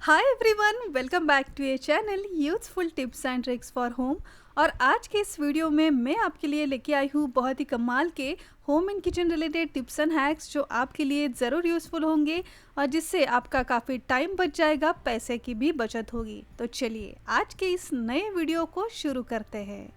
Hi everyone, welcome back to a channel useful tips and tricks for home. और आज के इस video में मैं आपके लिए लेके आई हूँ बहुत ही कमाल के home and kitchen related tips and hacks जो आपके लिए ज़रूर यूज़फुल होंगे और जिससे आपका काफ़ी टाइम बच जाएगा, पैसे की भी बचत होगी। तो चलिए आज के इस नए वीडियो को शुरू करते हैं।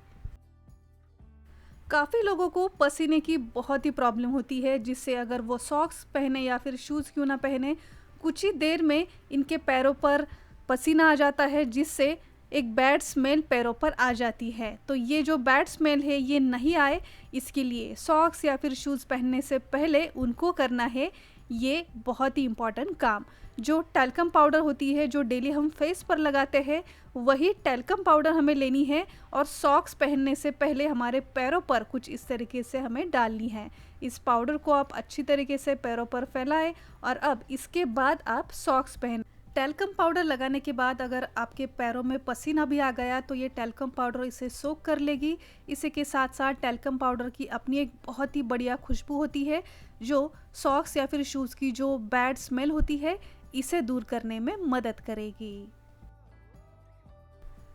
काफ़ी लोगों को पसीने की बहुत ही प्रॉब्लम होती है, जिससे अगर वो सॉक्स पहने या फिर शूज़ क्यों ना पहने, कुछ ही देर में इनके पैरों पर पसीना आ जाता है, जिससे एक बैड स्मेल पैरों पर आ जाती है। तो ये जो बैड स्मेल है ये नहीं आए, इसके लिए सॉक्स या फिर शूज़ पहनने से पहले उनको करना है ये बहुत ही इम्पॉर्टेंट काम। जो टैल्कम पाउडर होती है जो डेली हम फेस पर लगाते हैं, वही टैल्कम पाउडर हमें लेनी है और सॉक्स पहनने से पहले हमारे पैरों पर कुछ इस तरीके से हमें डालनी है। इस पाउडर को आप अच्छी तरीके से पैरों पर फैलाएं और अब इसके बाद आप सॉक्स पहन। टैल्कम पाउडर लगाने के बाद अगर आपके पैरों में पसीना भी आ गया तो ये टैल्कम पाउडर इसे सोख कर लेगी। इसी के साथ साथ टैल्कम पाउडर की अपनी एक बहुत ही बढ़िया खुशबू होती है जो सॉक्स या फिर शूज़ की जो बैड स्मेल होती है इसे दूर करने में मदद करेगी।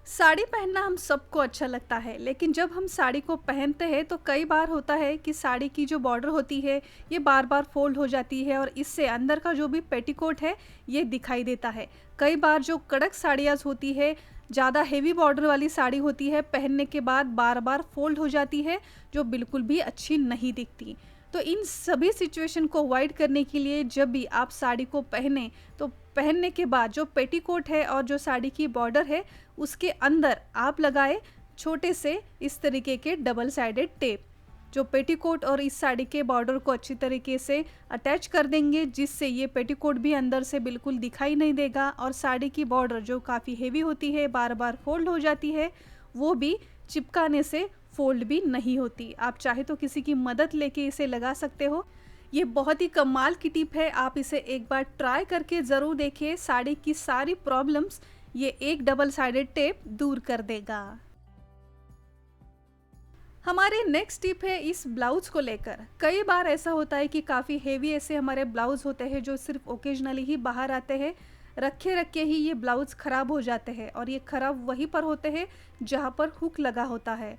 साड़ी पहनना हम सबको अच्छा लगता है, लेकिन जब हम साड़ी को पहनते हैं तो कई बार होता है कि साड़ी की जो बॉर्डर होती है ये बार बार फोल्ड हो जाती है और इससे अंदर का जो भी पेटीकोट है ये दिखाई देता है। कई बार जो कड़क साड़ियाँ होती है, ज़्यादा हेवी बॉर्डर वाली साड़ी होती है, पहनने के बाद बार बार फोल्ड हो जाती है जो बिल्कुल भी अच्छी नहीं दिखती। तो इन सभी सिचुएशन को अवॉइड करने के लिए जब भी आप साड़ी को पहने तो पहनने के बाद जो पेटीकोट है और जो साड़ी की बॉर्डर है उसके अंदर आप लगाए छोटे से इस तरीके के डबल साइडेड टेप, जो पेटीकोट और इस साड़ी के बॉर्डर को अच्छी तरीके से अटैच कर देंगे, जिससे ये पेटीकोट भी अंदर से बिल्कुल दिखाई नहीं देगा और साड़ी की बॉर्डर जो काफ़ी हेवी होती है, बार बार फोल्ड हो जाती है, वो भी चिपकाने से फोल्ड भी नहीं होती। आप चाहे तो किसी की मदद लेके इसे लगा सकते हो। ये बहुत ही कमाल की टिप है, आप इसे एक बार ट्राई करके ज़रूर देखिए। साड़ी की सारी प्रॉब्लम्स ये एक डबल साइडेड टेप दूर कर देगा। हमारी नेक्स्ट टिप है इस ब्लाउज को लेकर। कई बार ऐसा होता है कि काफ़ी हेवी ऐसे हमारे ब्लाउज होते हैं जो सिर्फ ओकेजनली ही बाहर आते हैं, रखे रखे ही ये ब्लाउज ख़राब हो जाते हैं और ये ख़राब वहीं पर होते हैं जहाँ पर हुक लगा होता है।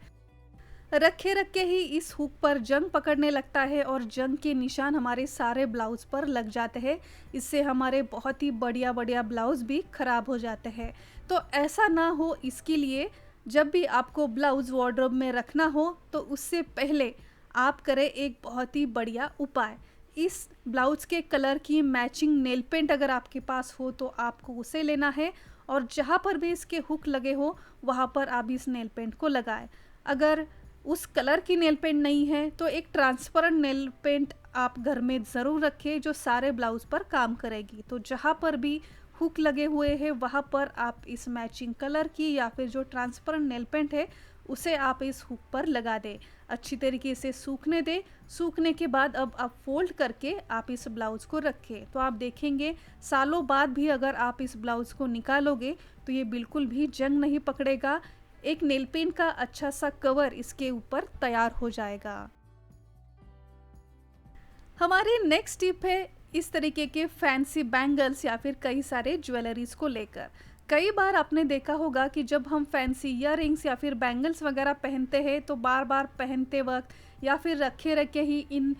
रखे रखे ही इस हुक पर जंग पकड़ने लगता है और जंग के निशान हमारे सारे ब्लाउज पर लग जाते हैं। इससे हमारे बहुत ही बढ़िया बढ़िया ब्लाउज भी खराब हो जाते हैं। तो ऐसा ना हो, इसके लिए जब भी आपको ब्लाउज वार्डरोब में रखना हो तो उससे पहले आप करें एक बहुत ही बढ़िया उपाय। इस ब्लाउज के कलर की मैचिंग नेल पेंट अगर आपके पास हो तो आपको उसे लेना है और जहाँ पर भी इसके हुक लगे हो वहाँ पर आप इस नेल पेंट को लगाएं। अगर उस कलर की नेल पेंट नहीं है तो एक ट्रांसपेरेंट नेल पेंट आप घर में ज़रूर रखें जो सारे ब्लाउज पर काम करेगी। तो जहाँ पर भी हुक लगे हुए हैं वहाँ पर आप इस मैचिंग कलर की या फिर जो ट्रांसपेरेंट नेल पेंट है उसे आप इस हुक पर लगा दें। अच्छी तरीके से सूखने दें। सूखने के बाद अब आप फोल्ड करके आप इस ब्लाउज़ को रखें तो आप देखेंगे सालों बाद भी अगर आप इस ब्लाउज़ को निकालोगे तो ये बिल्कुल भी जंग नहीं पकड़ेगा। एक नेल पेंट का अच्छा सा कवर इसके ऊपर तैयार हो जाएगा। हमारी नेक्स्ट टिप है इस तरीके के फैंसी बैंगल्स या फिर कई सारे ज्वेलरीज को लेकर। कई बार आपने देखा होगा कि जब हम फैंसी इयररिंग्स या फिर बैंगल्स वगैरह पहनते हैं तो बार बार पहनते वक्त या फिर रखे रखे ही इन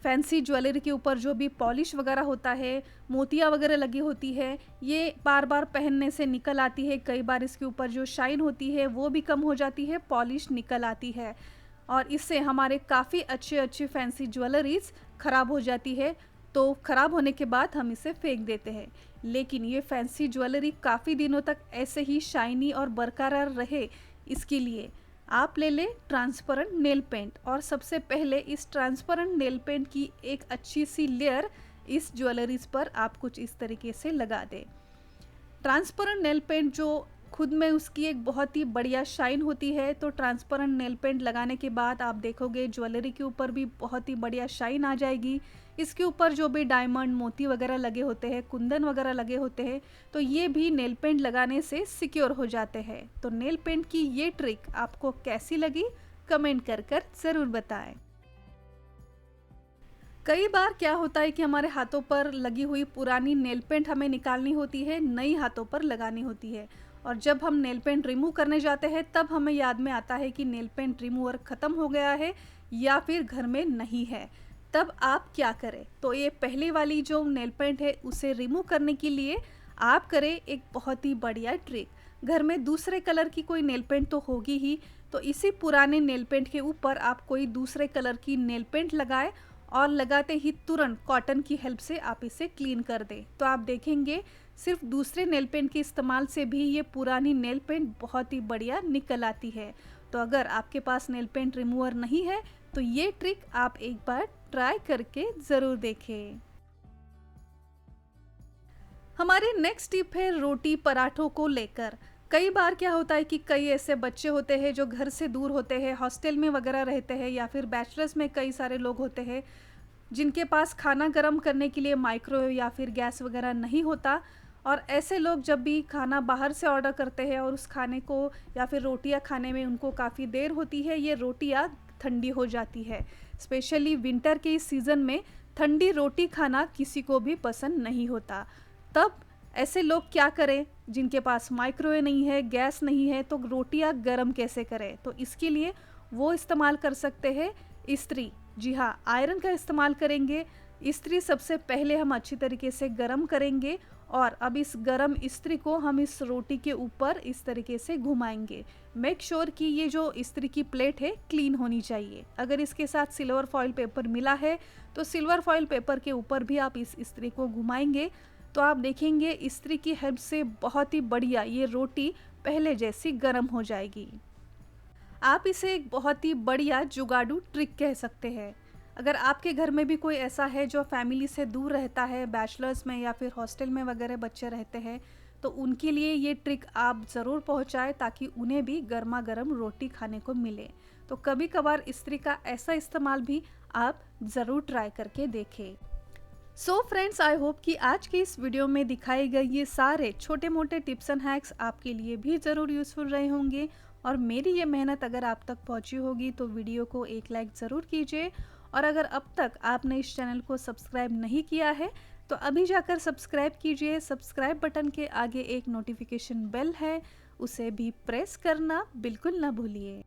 फैंसी ज्वेलरी के ऊपर जो भी पॉलिश वगैरह होता है, मोतियाँ वगैरह लगी होती है, ये बार बार पहनने से निकल आती है। कई बार इसके ऊपर जो शाइन होती है वो भी कम हो जाती है, पॉलिश निकल आती है और इससे हमारे काफ़ी अच्छे अच्छे फैंसी ज्वेलरीज ख़राब हो जाती है। तो ख़राब होने के बाद हम इसे फेंक देते हैं, लेकिन ये फैंसी ज्वेलरी काफ़ी दिनों तक ऐसे ही शाइनी और बरकरार रहे, इसके लिए आप ले लें ट्रांसपेरेंट नेल पेंट और सबसे पहले इस ट्रांसपेरेंट नेल पेंट की एक अच्छी सी लेयर इस ज्वेलरीज पर आप कुछ इस तरीके से लगा दें। ट्रांसपेरेंट नेल पेंट जो खुद में उसकी एक बहुत ही बढ़िया शाइन होती है, तो ट्रांसपेरेंट नेल पेंट लगाने के बाद आप देखोगे ज्वेलरी के ऊपर भी बहुत ही बढ़िया शाइन आ जाएगी। इसके ऊपर जो भी डायमंड मोती वगैरह लगे होते हैं, कुंदन वगैरह लगे होते हैं, तो ये भी नेल पेंट लगाने से सिक्योर हो जाते हैं। तो नेल पेंट की ये ट्रिक आपको कैसी लगी कमेंट कर ज़रूर बताएं। कई बार क्या होता है कि हमारे हाथों पर लगी हुई पुरानी नेल पेंट हमें निकालनी होती है, नई हाथों पर लगानी होती है। और जब हम नेल पेंट रिमूव करने जाते हैं तब हमें याद में आता है कि नेल पेंट रिमूवर ख़त्म हो गया है या फिर घर में नहीं है। तब आप क्या करें? तो ये पहले वाली जो नेल पेंट है उसे रिमूव करने के लिए आप करें एक बहुत ही बढ़िया ट्रिक। घर में दूसरे कलर की कोई नेल पेंट तो होगी ही, तो इसी पुराने नेल पेंट के ऊपर आप कोई दूसरे कलर की नेल पेंट लगाएं और लगाते ही तुरंत कॉटन की हेल्प से आप इसे क्लीन कर दें। तो आप देखेंगे सिर्फ दूसरे नेल पेंट के इस्तेमाल से भी ये पुरानी नेल पेंट बहुत ही बढ़िया निकल आती है। तो अगर आपके पास नेल पेंट रिमूवर नहीं है तो ये ट्रिक आप एक बार ट्राई करके ज़रूर देखें। हमारी नेक्स्ट टिप है रोटी पराठों को लेकर। कई बार क्या होता है कि कई ऐसे बच्चे होते हैं जो घर से दूर होते हैं, हॉस्टल में वगैरह रहते हैं, या फिर बैचलर्स में कई सारे लोग होते हैं जिनके पास खाना गर्म करने के लिए माइक्रोवेव या फिर गैस वगैरह नहीं होता। और ऐसे लोग जब भी खाना बाहर से ऑर्डर करते हैं और उस खाने को या फिर रोटियां खाने में उनको काफ़ी देर होती है, ये रोटियां ठंडी हो जाती है। स्पेशली विंटर के इस सीज़न में ठंडी रोटी खाना किसी को भी पसंद नहीं होता। तब ऐसे लोग क्या करें जिनके पास माइक्रोवेव नहीं है, गैस नहीं है, तो रोटियां गरम कैसे करें? तो इसके लिए वो इस्तेमाल कर सकते हैं इस्त्री। जी हाँ, आयरन का इस्तेमाल करेंगे। इस्त्री सबसे पहले हम अच्छी तरीके से गरम करेंगे और अब इस गरम इस्त्री को हम इस रोटी के ऊपर इस तरीके से घुमाएंगे। मेक श्योर कि ये जो इस्त्री की प्लेट है क्लीन होनी चाहिए। अगर इसके साथ सिल्वर फॉइल पेपर मिला है तो सिल्वर फॉइल पेपर के ऊपर भी आप इस इस्त्री को घुमाएंगे तो आप देखेंगे इस्त्री की हेल्प से बहुत ही बढ़िया ये रोटी पहले जैसी गर्म हो जाएगी। आप इसे एक बहुत ही बढ़िया जुगाड़ू ट्रिक कह सकते हैं। अगर आपके घर में भी कोई ऐसा है जो फैमिली से दूर रहता है, बैचलर्स में या फिर हॉस्टल में वगैरह बच्चे रहते हैं, तो उनके लिए ये ट्रिक आप ज़रूर पहुंचाएं ताकि उन्हें भी गर्मा गर्म रोटी खाने को मिले। तो कभी कभार इस्त्री का ऐसा इस्तेमाल भी आप ज़रूर ट्राई करके देखें। सो फ्रेंड्स, आई होप कि आज के इस वीडियो में दिखाए गए ये सारे छोटे मोटे टिप्स एंड हैक्स आपके लिए भी ज़रूर यूज़फुल रहे होंगे। और मेरी ये मेहनत अगर आप तक पहुंची होगी तो वीडियो को एक लाइक ज़रूर कीजिए। और अगर अब तक आपने इस चैनल को सब्सक्राइब नहीं किया है तो अभी जाकर सब्सक्राइब कीजिए। सब्सक्राइब बटन के आगे एक नोटिफिकेशन बेल है, उसे भी प्रेस करना बिल्कुल ना भूलिए।